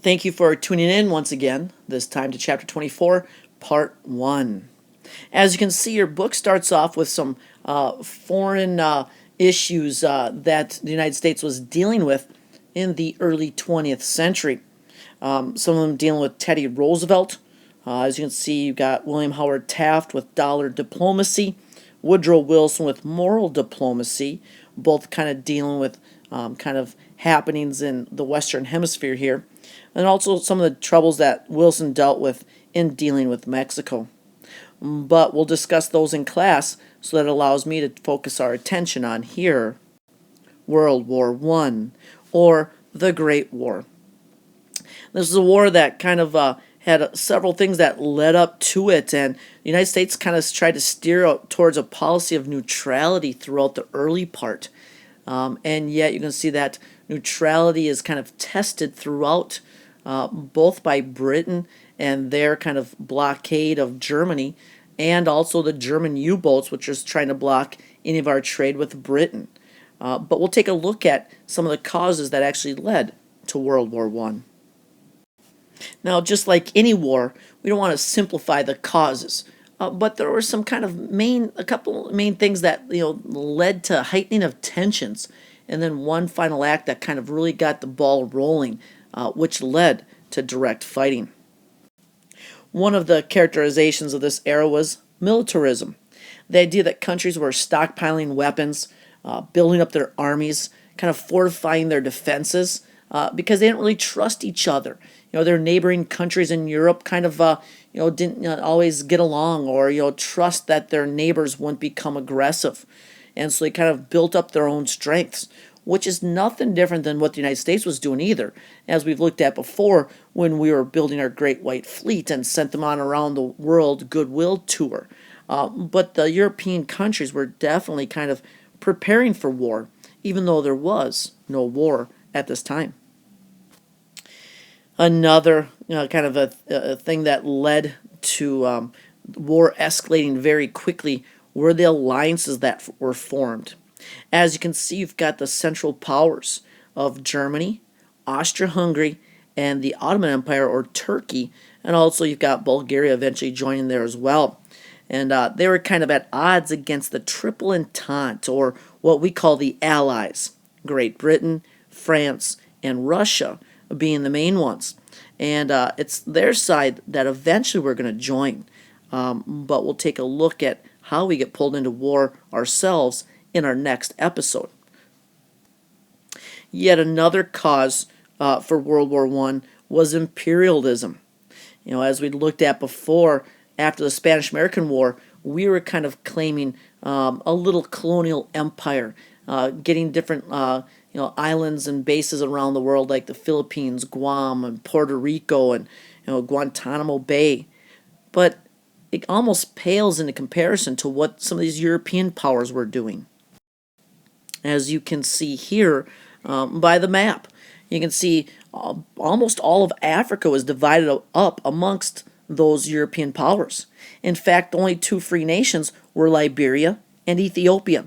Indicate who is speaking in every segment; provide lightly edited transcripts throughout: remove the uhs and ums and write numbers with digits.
Speaker 1: Thank you for tuning in once again, this time to Chapter 24, Part 1. As you can see, your book starts off with some foreign issues that the United States was dealing with in the early 20th century. Some of them dealing with Teddy Roosevelt. As you can see, you've got William Howard Taft with dollar diplomacy, Woodrow Wilson with moral diplomacy, both kind of dealing with kind of happenings in the Western Hemisphere here, and also some of the troubles that Wilson dealt with in dealing with Mexico. But we'll discuss those in class, so that allows me to focus our attention on here World War I, or the Great War. This is a war that kind of had several things that led up to it, and the United States kind of tried to steer out towards a policy of neutrality throughout the early part. And yet you can see that neutrality is kind of tested throughout, both by Britain and their kind of blockade of Germany, and also the German U-boats, which is trying to block any of our trade with Britain. But we'll take a look at some of the causes that actually led to World War I. Now, just like any war, we don't want to simplify the causes, but there were some kind of a couple main things that led to heightening of tensions, and then one final act that kind of really got the ball rolling, which led to direct fighting. One of the characterizations of this era was militarism, the idea that countries were stockpiling weapons, building up their armies, kind of fortifying their defenses, because they didn't really trust each other. Their neighboring countries in Europe kind of, didn't always get along, or trust that their neighbors wouldn't become aggressive, and so they kind of built up their own strengths, which is nothing different than what the United States was doing either, as we've looked at before when we were building our Great White Fleet and sent them on around the world goodwill tour. But the European countries were definitely kind of preparing for war, even though there was no war at this time. Another kind of a thing that led to war escalating very quickly were the alliances that were formed. As you can see, you've got the Central Powers of Germany, Austria-Hungary, and the Ottoman Empire, or Turkey, and also you've got Bulgaria eventually joining there as well. And they were kind of at odds against the Triple Entente, or what we call the Allies, Great Britain, France, and Russia being the main ones. And it's their side that eventually we're going to join. But we'll take a look at how we get pulled into war ourselves in our next episode. Yet another cause for World War I was imperialism. As we looked at before, after the Spanish-American War, we were kind of claiming a little colonial empire, getting different islands and bases around the world, like the Philippines, Guam, and Puerto Rico, and Guantanamo Bay. But it almost pales into comparison to what some of these European powers were doing. As you can see here by the map, you can see almost all of Africa was divided up amongst those European powers. In fact, only two free nations were Liberia and Ethiopia.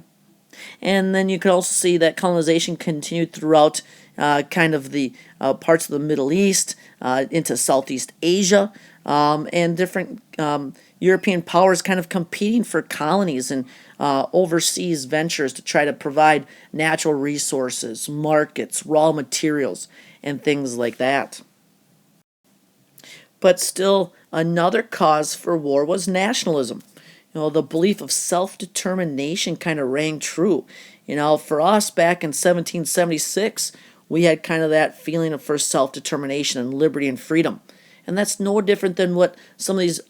Speaker 1: And then you can also see that colonization continued throughout kind of the parts of the Middle East, into Southeast Asia, and different European powers kind of competing for colonies and overseas ventures to try to provide natural resources, markets, raw materials, and things like that. But still, another cause for war was nationalism. The belief of self-determination kind of rang true. For us back in 1776, we had kind of that feeling for self-determination and liberty and freedom. And that's no different than what some of these,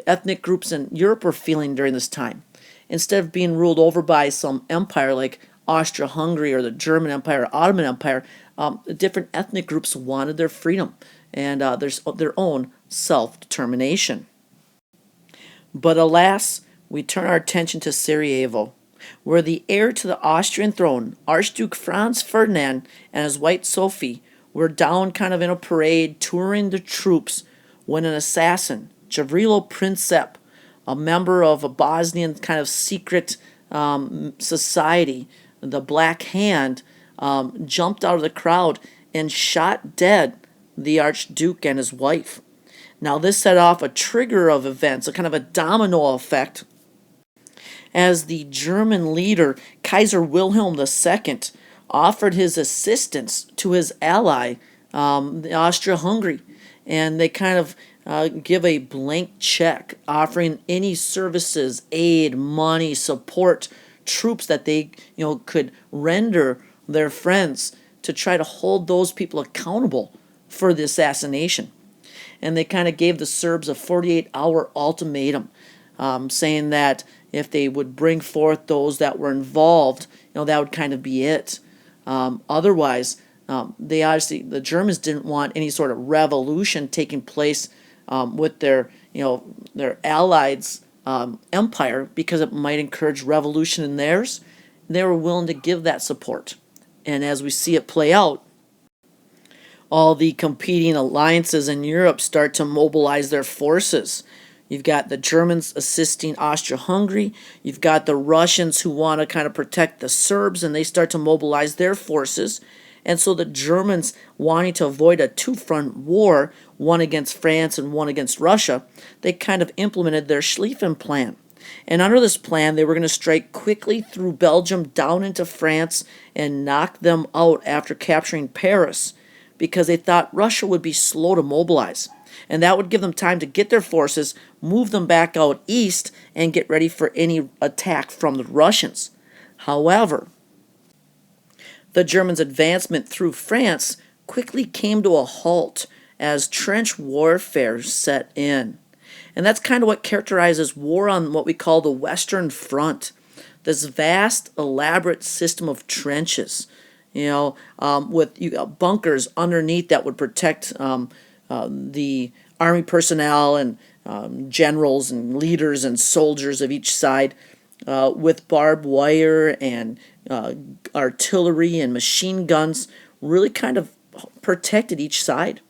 Speaker 1: ethnic groups in Europe were feeling during this time. Instead of being ruled over by some empire like Austria-Hungary or the German Empire or Ottoman Empire, different ethnic groups wanted their freedom and their own self-determination. But alas, we turn our attention to Sarajevo, where the heir to the Austrian throne, Archduke Franz Ferdinand, and his wife Sophie were down kind of in a parade touring the troops when an assassin, Gavrilo Princip, a member of a Bosnian kind of secret society, the Black Hand, jumped out of the crowd and shot dead the Archduke and his wife. Now, this set off a trigger of events, a kind of a domino effect, as the German leader, Kaiser Wilhelm II, offered his assistance to his ally, Austria-Hungary. And they kind of give a blank check, offering any services, aid, money, support, troops that they could render their friends to try to hold those people accountable for the assassination. And they kind of gave the Serbs a 48-hour ultimatum, saying that if they would bring forth those that were involved, that would kind of be it. Otherwise, the Germans didn't want any sort of revolution taking place with their allies' empire, because it might encourage revolution in theirs. They were willing to give that support. And as we see it play out, all the competing alliances in Europe start to mobilize their forces. You've got the Germans assisting Austria-Hungary. You've got the Russians who want to kind of protect the Serbs, and they start to mobilize their forces. And so the Germans, wanting to avoid a two-front war, one against France and one against Russia, they kind of implemented their Schlieffen Plan. And under this plan, they were going to strike quickly through Belgium down into France and knock them out after capturing Paris, because they thought Russia would be slow to mobilize. And that would give them time to get their forces, move them back out east, and get ready for any attack from the Russians. However, the Germans' advancement through France quickly came to a halt as trench warfare set in. And that's kind of what characterizes war on what we call the Western Front. This vast, elaborate system of trenches, with bunkers underneath that would protect the army personnel and generals and leaders and soldiers of each side, with barbed wire and artillery and machine guns, really kind of protected each side.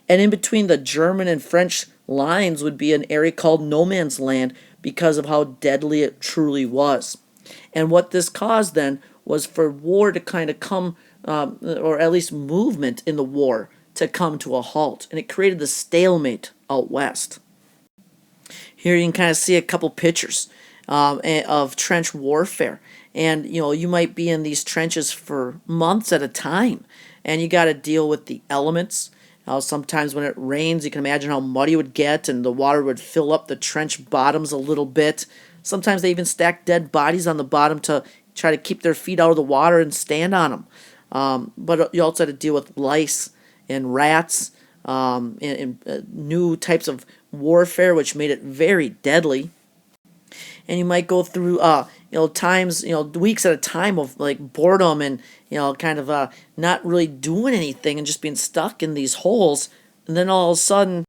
Speaker 1: And in between the German and French lines would be an area called no man's land, because of how deadly it truly was. And what this caused then was for war to kind of come, or at least movement in the war to come to a halt. And it created the stalemate out west. Here you can kind of see a couple pictures of trench warfare. And, you might be in these trenches for months at a time. And you got to deal with the elements. Sometimes when it rains, you can imagine how muddy it would get, and the water would fill up the trench bottoms a little bit. Sometimes they even stack dead bodies on the bottom to try to keep their feet out of the water and stand on them. But you also had to deal with lice and rats, and new types of warfare, which made it very deadly. And you might go through times, weeks at a time of like boredom and kind of not really doing anything and just being stuck in these holes. And then all of a sudden,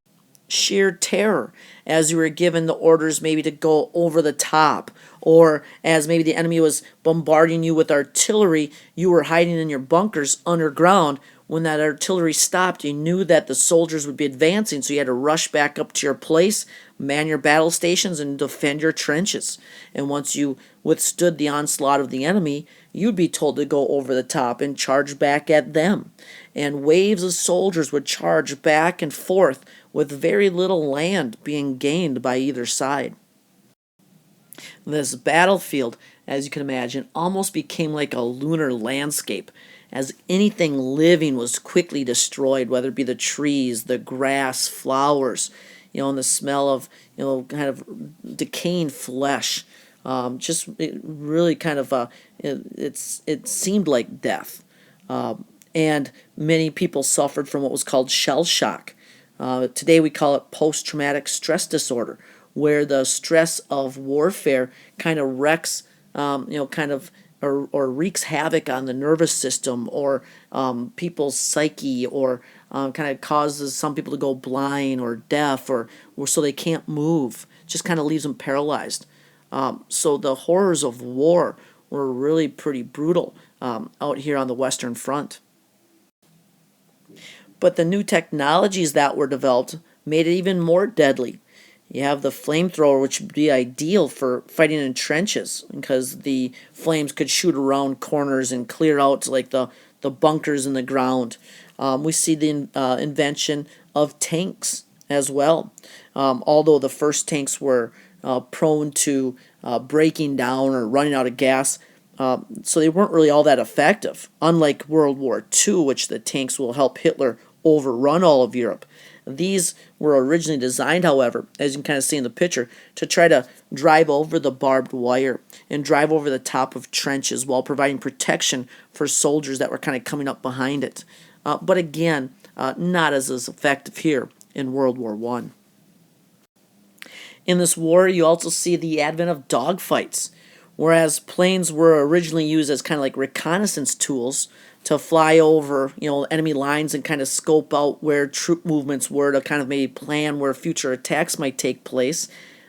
Speaker 1: sheer terror as you were given the orders maybe to go over the top, or as maybe the enemy was bombarding you with artillery, you were hiding in your bunkers underground. When that artillery stopped, you knew that the soldiers would be advancing, so you had to rush back up to your place, man your battle stations, and defend your trenches. And once you withstood the onslaught of the enemy, you'd be told to go over the top and charge back at them. And waves of soldiers would charge back and forth, with very little land being gained by either side. This battlefield, as you can imagine, almost became like a lunar landscape, as anything living was quickly destroyed, whether it be the trees, the grass, flowers, and the smell of, kind of decaying flesh. Just it really kind of, it seemed like death. And many people suffered from what was called shell shock. Today we call it post-traumatic stress disorder, where the stress of warfare kind of wrecks, or wreaks havoc on the nervous system, or people's psyche, or kind of causes some people to go blind or deaf, or so they can't move. Just kind of leaves them paralyzed. So the horrors of war were really pretty brutal out here on the Western Front. But the new technologies that were developed made it even more deadly. You have the flamethrower, which would be ideal for fighting in trenches, because the flames could shoot around corners and clear out like the bunkers in the ground. We see the invention of tanks as well. Although the first tanks were prone to breaking down or running out of gas, so they weren't really all that effective, unlike World War II, which the tanks will help Hitler overrun all of Europe. These were originally designed, however, as you can kind of see in the picture, to try to drive over the barbed wire and drive over the top of trenches while providing protection for soldiers that were kind of coming up behind it. But again, not as effective here in World War I. In this war, you also see the advent of dogfights. Whereas planes were originally used as kind of like reconnaissance tools to fly over, enemy lines and kind of scope out where troop movements were to kind of maybe plan where future attacks might take place.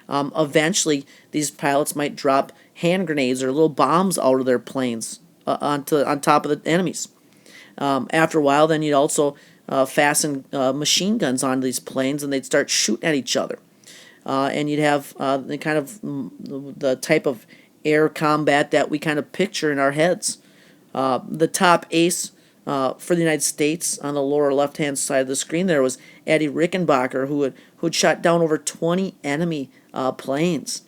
Speaker 1: Eventually, these pilots might drop hand grenades or little bombs out of their planes on top of the enemies. After a while, then you'd also fasten machine guns onto these planes, and they'd start shooting at each other. And you'd have the type of air combat that we kind of picture in our heads. The top ace for the United States on the lower left-hand side of the screen there was Eddie Rickenbacker, who had shot down over 20 enemy planes.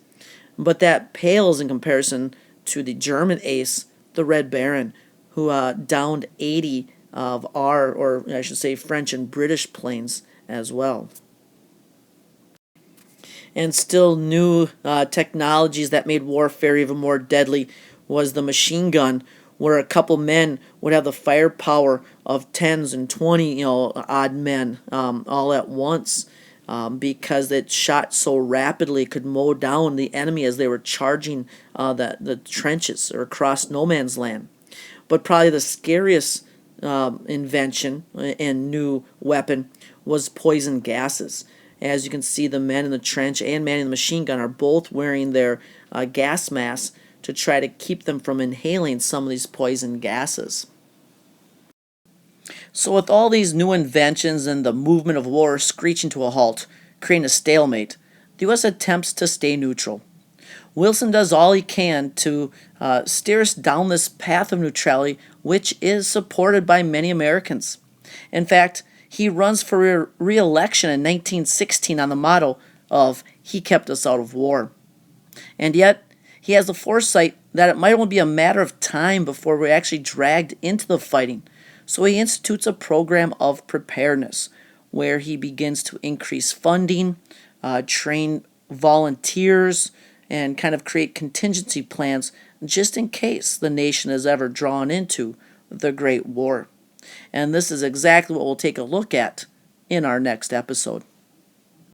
Speaker 1: But that pales in comparison to the German ace, the Red Baron, who downed 80 of our, or I should say French and British planes as well. And still new technologies that made warfare even more deadly was the machine gun, where a couple men would have the firepower of 10s and 20 odd men all at once, because it shot so rapidly it could mow down the enemy as they were charging the trenches or across no man's land. But probably the scariest invention and new weapon was poison gases. As you can see, the men in the trench and manning the machine gun are both wearing their gas masks to try to keep them from inhaling some of these poison gases. So with all these new inventions and the movement of war screeching to a halt, creating a stalemate, the U.S. attempts to stay neutral. Wilson does all he can to steer us down this path of neutrality, which is supported by many Americans. In fact, he runs for re-election in 1916 on the motto of "He kept us out of war." And yet, he has the foresight that it might only be a matter of time before we're actually dragged into the fighting. So he institutes a program of preparedness, where he begins to increase funding, train volunteers, and kind of create contingency plans just in case the nation is ever drawn into the Great War. And this is exactly what we'll take a look at in our next episode.